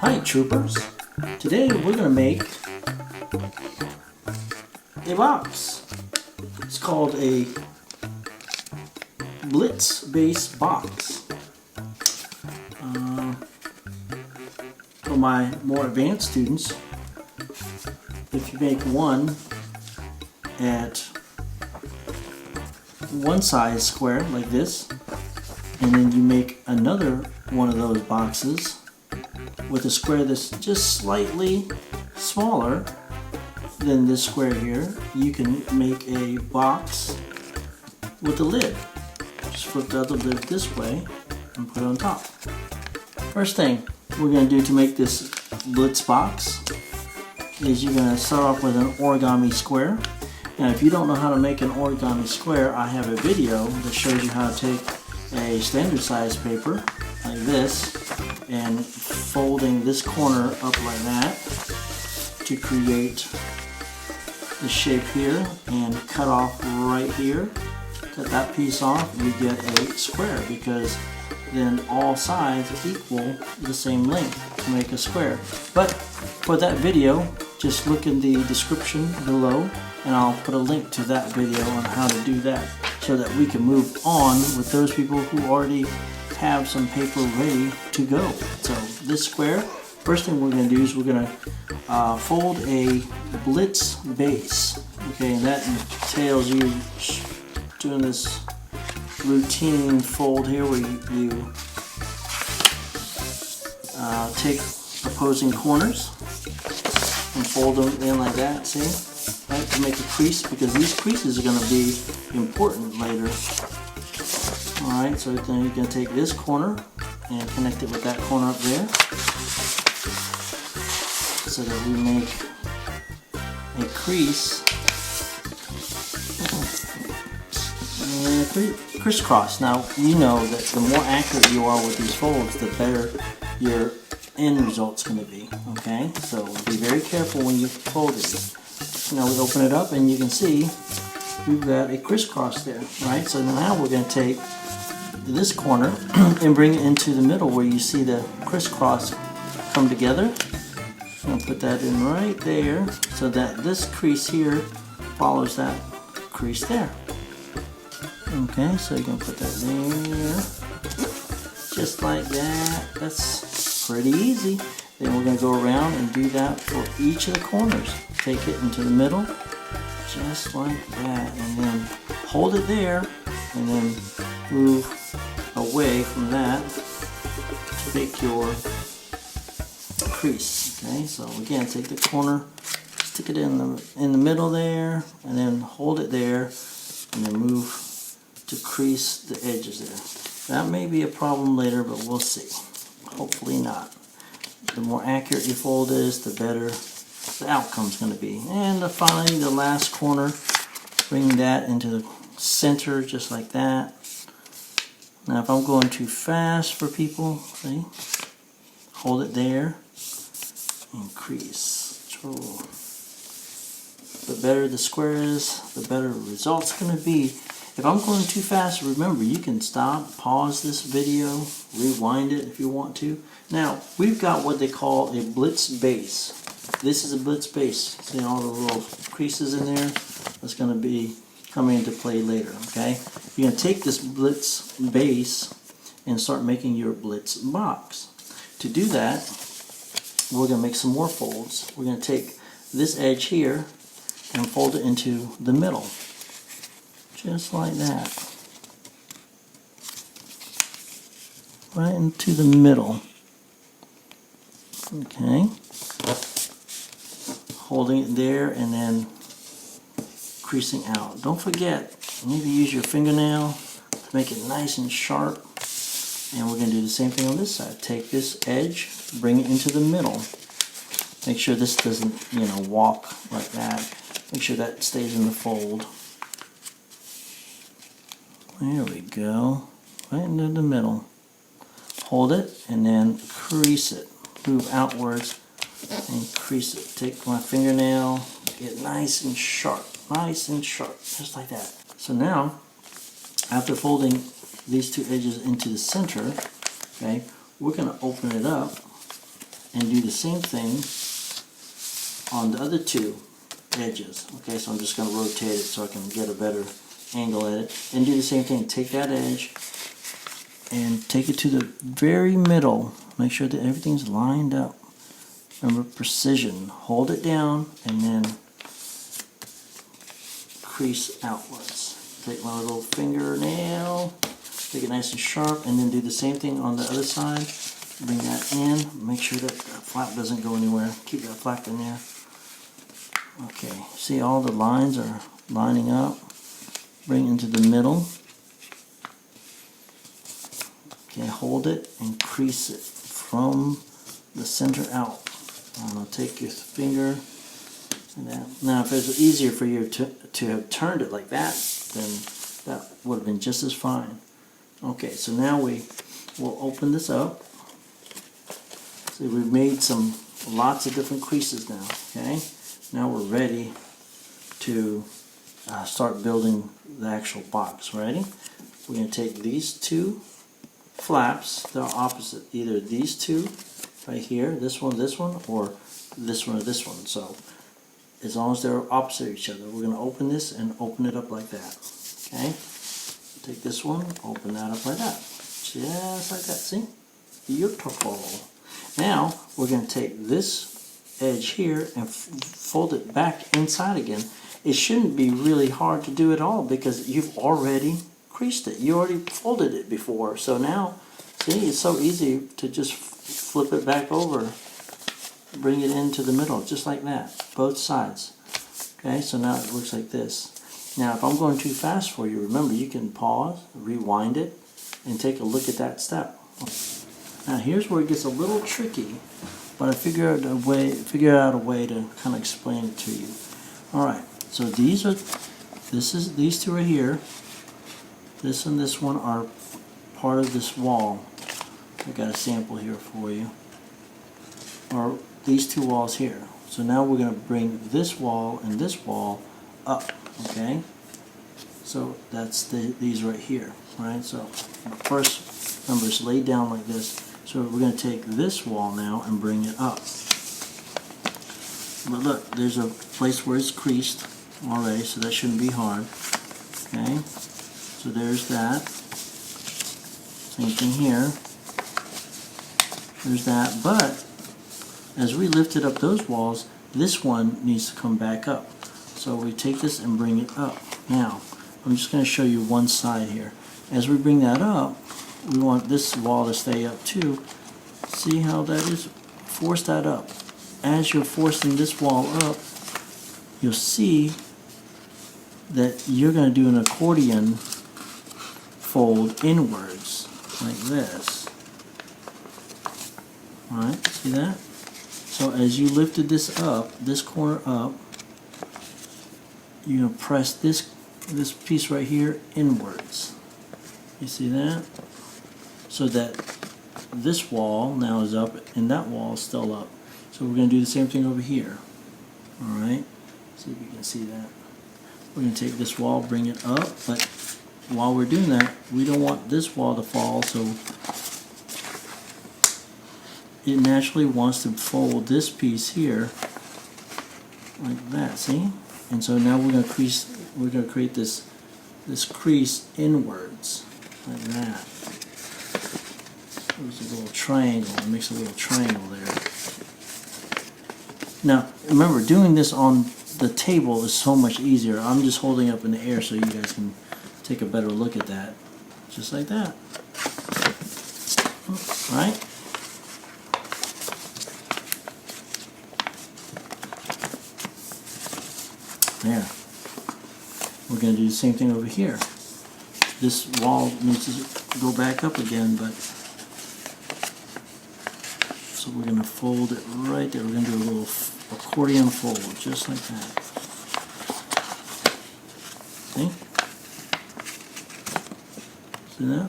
Hi troopers! Today we're going to make a box. It's called a Blitz box. For my more advanced students, if you make one at one size square like this, and then you make another one of those boxes with a square that's just slightly smaller than this square here, you can make a box with a lid. Just flip the other lid this way and put it on top. First thing we're going to do to make this Blitz box is you're going to start off with an origami square. Now if you don't know how to make an origami square, I have a video that shows you how to take a standard size paper like this and folding this corner up like that to create the shape here, and cut off right here. Cut that piece off, you get a square, because then all sides equal the same length to make a square. But for that video, just look in the description below and I'll put a link to that video on how to do that, so that we can move on with those people who already have some paper ready to go. So this square, first thing we're going to do is we're going to fold a Blitz base. Okay, and that entails you doing this routine fold here where you take opposing corners and fold them in like that, see? Right, to make a crease, because these creases are going to be important later. Alright, so then you can take this corner and connect it with that corner up there, so that we make a crease and a crisscross. Now you know that the more accurate you are with these folds, the better your end result's going to be. Okay, so be very careful when you fold it. Now we open it up and you can see we've got a crisscross there, right? So now we're going to take this corner and bring it into the middle where you see the crisscross come together. I'm going to put that in right there so that this crease here follows that crease there. Okay, so you can put that there, just like that. That's pretty easy. Then we're going to go around and do that for each of the corners. Take it into the middle, just like that, and then hold it there, and then move away from that to make your crease. Okay, so again, take the corner, stick it in the middle there, and then hold it there, and then move to crease the edges there. That may be a problem later, but we'll see. Hopefully not. The more accurate your fold is, the better the outcome's going to be. And finally, the last corner, bring that into the center just like that. Now if I'm going too fast for people, see, hold it there and crease. The better the square is, the better the result's going to be. If I'm going too fast, remember you can stop, pause this video, rewind it if you want to. Now we've got what they call a Blitz base. This is a Blitz base. See all the little creases in there? That's going to be coming into play later. Okay, you're going to take this Blitz base and start making your Blitz box. To do that, we're going to make some more folds. We're going to take this edge here and fold it into the middle, just like that, right into the middle. Okay, holding it there and then creasing out. Don't forget, maybe use your fingernail to make it nice and sharp. And we're going to do the same thing on this side. Take this edge, bring it into the middle. Make sure this doesn't, walk like that. Make sure that stays in the fold. There we go. Right into the middle. Hold it and then crease it. Move outwards and crease it. Take my fingernail, get nice and sharp, just like that. So now, after folding these two edges into the center, okay, we're going to open it up and do the same thing on the other two edges. Okay, so I'm just going to rotate it so I can get a better angle at it. And do the same thing. Take that edge and take it to the very middle. Make sure that everything's lined up. Remember, precision. Hold it down and then crease outwards. Take my little fingernail, make it nice and sharp, and then do the same thing on the other side. Bring that in. Make sure that flap doesn't go anywhere. Keep that flap in there. Okay, see all the lines are lining up. Bring into the middle. Okay, hold it and crease it from the center out. Now take your finger and that. Now if it was easier for you to have turned it like that, then that would have been just as fine. Okay, so now we'll open this up. See, we've made lots of different creases now. Okay, now we're ready to start building the actual box. Ready? We're going to take these two flaps, they're opposite, either these two right here, this one, or this one, or this one. So as long as they're opposite each other, we're going to open this and open it up like that. Okay, take this one, open that up like that, just like that. See, beautiful. Now we're going to take this edge here and fold it back inside again. It shouldn't be really hard to do at all because you've already creased it. You already folded it before. So now, see, it's so easy to just flip it back over, bring it into the middle, just like that, both sides. Okay, so now it looks like this. Now, if I'm going too fast for you, remember you can pause, rewind it, and take a look at that step. Now, here's where it gets a little tricky, but I figured out a way to kind of explain it to you. All right, so these two are here. This and this one are part of this wall. I got a sample here for you. Or these two walls here. So now we're going to bring this wall and this wall up. Okay. So that's these right here. Right. So first, remember, it's laid down like this. So we're going to take this wall now and bring it up. But look, there's a place where it's creased already, so that shouldn't be hard. Okay. So there's that. Same thing here. There's that. But as we lifted up those walls, this one needs to come back up. So we take this and bring it up. Now, I'm just going to show you one side here. As we bring that up, we want this wall to stay up too. See how that is? Force that up. As you're forcing this wall up, you'll see that you're going to do an accordion fold inwards like this. Alright, see that? So as you lifted this up, this corner up, you're going to press this piece right here inwards. You see that? So that this wall now is up and that wall is still up. So we're going to do the same thing over here. Alright, see if you can see that. We're going to take this wall, bring it up, but while we're doing that, we don't want this wall to fall, so it naturally wants to fold this piece here like that, see? And so now we're going to create this crease inwards like that. There's a little triangle. It makes a little triangle there. Now, remember, doing this on the table is so much easier. I'm just holding up in the air so you guys can take a better look at that. Just like that. Right? There. We're going to do the same thing over here. This wall needs to go back up again, but so we're going to fold it right there. We're going to do a little accordion fold, just like that. See? See that?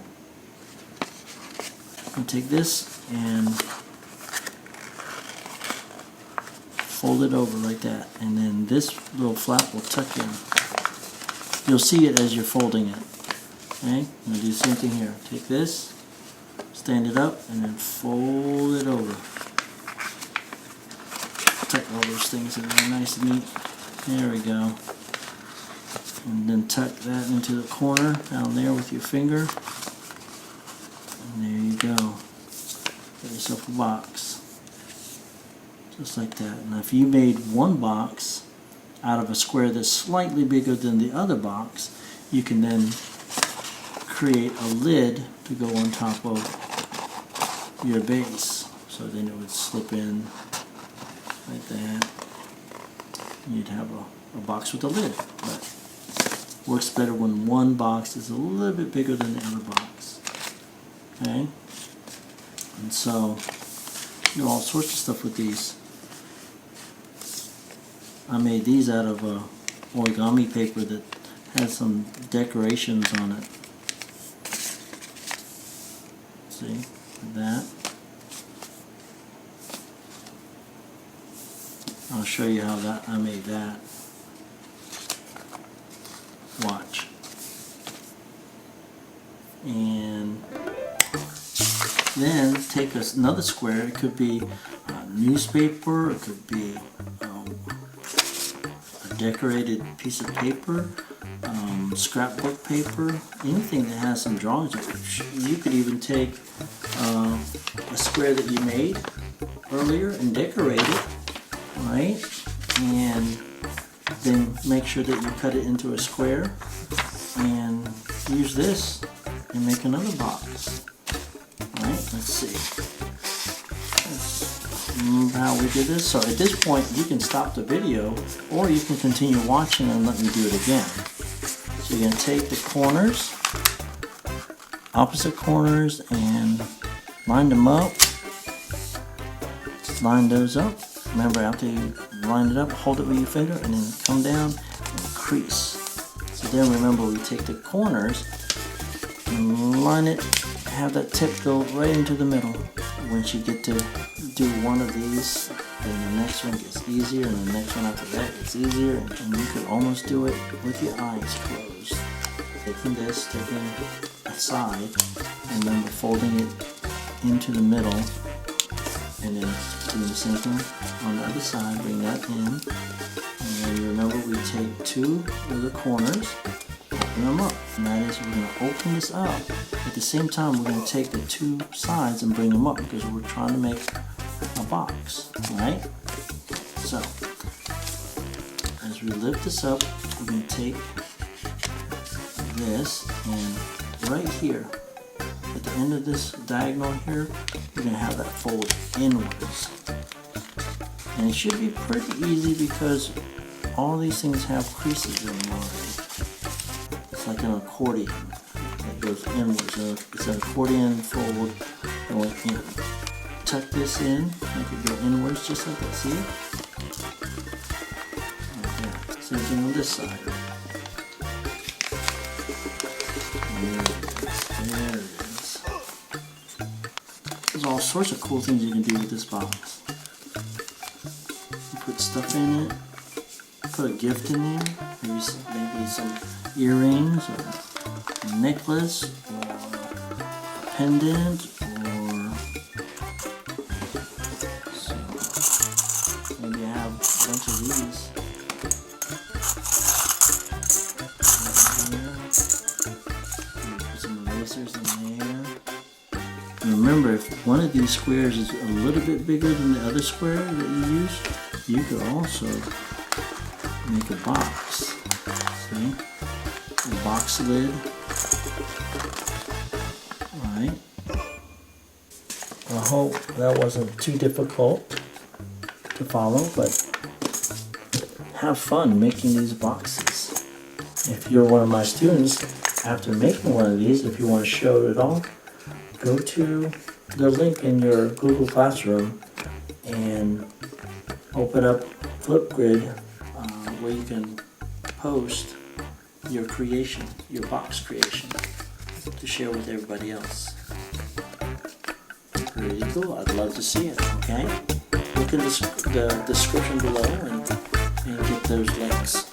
I'm going to take this and fold it over like that, and then this little flap will tuck in. You'll see it as you're folding it. Okay? I'm going to do the same thing here. Take this, stand it up, and then fold it over. those things in there nice and neat. There we go. And then tuck that into the corner down there with your finger. And there you go. Get yourself a box. Just like that. Now if you made one box out of a square that's slightly bigger than the other box, you can then create a lid to go on top of your base. So then it would slip in like that. You'd have a box with a lid. But works better when one box is a little bit bigger than the other box. Okay? And so, you do all sorts of stuff with these. I made these out of origami paper that has some decorations on it. See, like that. I'll show you how that I made that. Watch. And then take another square. It could be a newspaper, it could be a decorated piece of paper, scrapbook paper, anything that has some drawings on it. You could even take a square that you made earlier and decorate it, right? And then make sure that you cut it into a square and use this and make another box. Alright, let's see. That's how we did this. So at this point you can stop the video or you can continue watching and let me do it again. So you're going to take the corners, opposite corners, and line them up. Line those up. Remember, after you line it up, hold it with your finger and then come down and crease. So then remember, we take the corners and line it, have that tip go right into the middle. Once you get to do one of these, then the next one gets easier, and the next one after that gets easier, and you can almost do it with your eyes closed. Taking this, taking a side, and then folding it into the middle, and then doing the same thing on the other side, bring that in, and then remember we take two of the corners, open them up, and that is we're going to open this up. At the same time we're going to take the two sides and bring them up because we're trying to make a box, right? So, as we lift this up, we're going to take this and right here, at the end of this diagonal here, we're going to have that fold inwards. And it should be pretty easy because all these things have creases in them already. It's like an accordion that goes inwards. It's an accordion fold going in. Tuck this in, make it go inwards just like that, see? Like that. Same thing on this side. There it is. There's all sorts of cool things you can do with this box. You put stuff in it, put a gift in there, maybe some earrings or a necklace or a pendant, or so maybe I have a bunch of these. Put some erasers in there. And remember, if one of these squares is a little bit bigger than the other square that you use, you could also make a box. See? A box lid. Alright. I hope that wasn't too difficult to follow, but have fun making these boxes. If you're one of my students, after making one of these, if you want to show it off, go to the link in your Google Classroom and open up Flipgrid where you can post your creation, your box creation, to share with everybody else. Pretty cool. I'd love to see it, okay? Look in the description below and get those links.